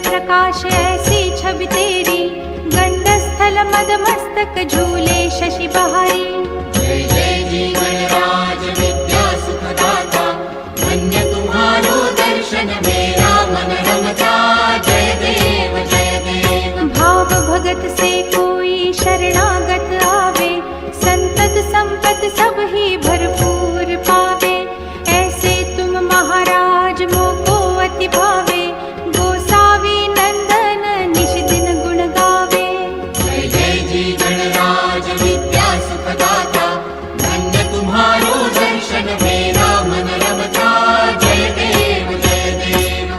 प्रकाश ऐसी छवि तेरी, गंडस्थल मद मस्तक झूले शशि बहारी। जय जय जी गणराज विद्या सुखदाता, धन्य तुम्हारो दर्शन मेरा मन रमता। जय देव जय देव। भाव भगत से कोई शरणागत आवे, संतत संपत सब ही भरपूर पावे। ऐसे तुम महाराज मोको अति भावे, गोसावी नंदन निश दिन गुण गावे। जय जय जी गणराज विद्या सुखदाता, धन्य तुम्हारो दर्शन मेरा मन रमता। जय देव जय देव।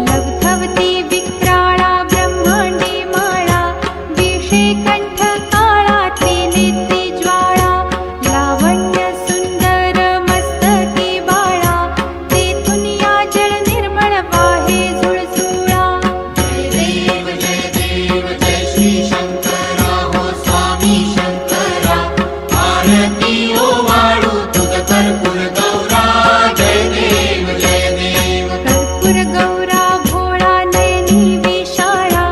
लवथवती विक्राळा ब्रह्मांडी माळा, विषे कंठ काळा त्रिनेत्री ज्वाळा। लावण्य सुंदर मस्तकी बाळा, तेथून या जळ निर्मळ वाहे झुळझुळा। जय देव जय श्री शंकरा हो स्वामी शंकरा, आरती ओ वाळू तुझ कर्पूर गौरा। जय देव जय देव। कर्पूर गौरा भोळा नयनी विशाळा,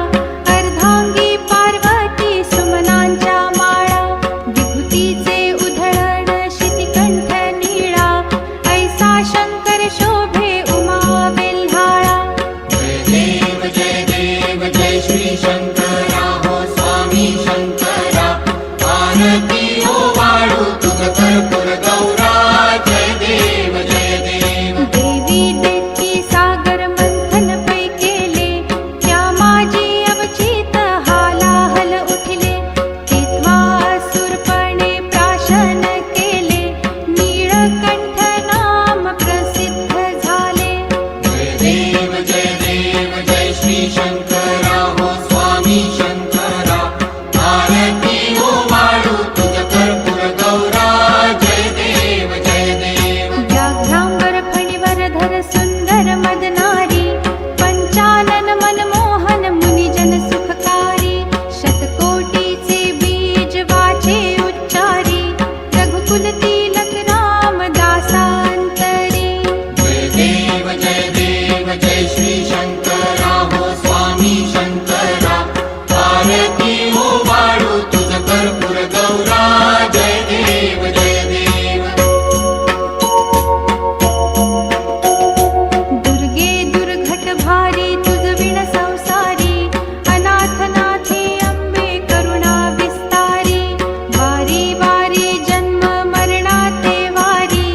अर्धांगी पार्वती सुमनांच्या माळा। विभूतीचे उधळण शितिकंठ नीळा, ऐसा शंकर शोभे उमा बेल्हाळा। जय देव जय श्री शंकरा हो स्वामी शंकरा, आरती ओ वाळू तुझ कर्पूर गौरा। जय देव जय देव। देवी देती सागर मंथन पै केले, त्या माझी अवचित हालाहल उठले। तेव्हा असुरपणे प्राशन केले, नीळकंठ नाम प्रसिद्ध झाले। जय देव जय श्री शंकरा हो स्वामी शंकरा, आरती ओ वाळू तुझ कर्पूर गौरा। जय देव जय देव। व्याघ्रांबर फणीवर धर सुंदर मदनारी, पंचानन मनमोहन मुनिजन सुखकारी। शतकोटीचे बीज वाचे उच्चारी, रघुकुल तिलक रामदासांतरी। जय देव जय श्री शंकरा हो स्वामी शंकरा, आरती ओ वाळू तुझ कर्पूर गौरा। जय देव जय देव। दुर्गे दुर्घट भारी तुझ विण संसारी, अनाथनाथे अंबे करुणा विस्तारी। वारी वारी जन्म मरणाते वारी,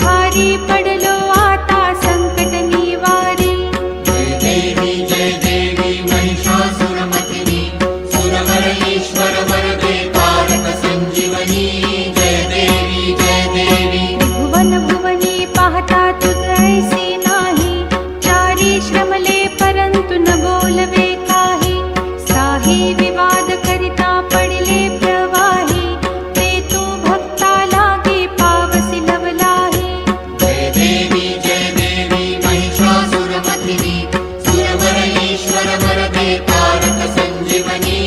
भारी पडलो आता संकट निवारी। जय देवी महिषासुरमर्दिनी, सुरवर ईश्वर वरदे तारक संजीवनी। जय देवी जय देवी। भुवन भुवनी पाहता तुझ ऐसी नाही, चारी श्रमले परंतु न बोलवे काही। साही विवाद करिता पडले प्रवाही, ते तू भक्ता लागे पावसी लवलाही। जय देवी महिषासुरमर्दिनी, सुरवर ईश्वर वरदे तारक संजीवनी।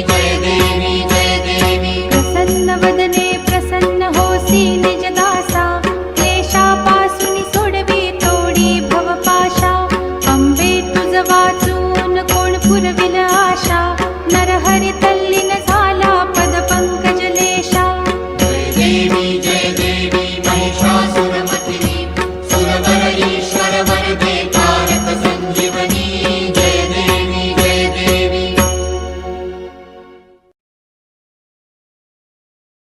जय देवी जय देवी। प्रसन्न वदने प्रसन्न होसी निज दासा, क्लेशापासून सोडवी तोडी भवपाशा। अंबे तुझ वाचून कोण पुरविल आशा, नरहरी तल्लीन झाला पद पंकजलेशा। जय देवी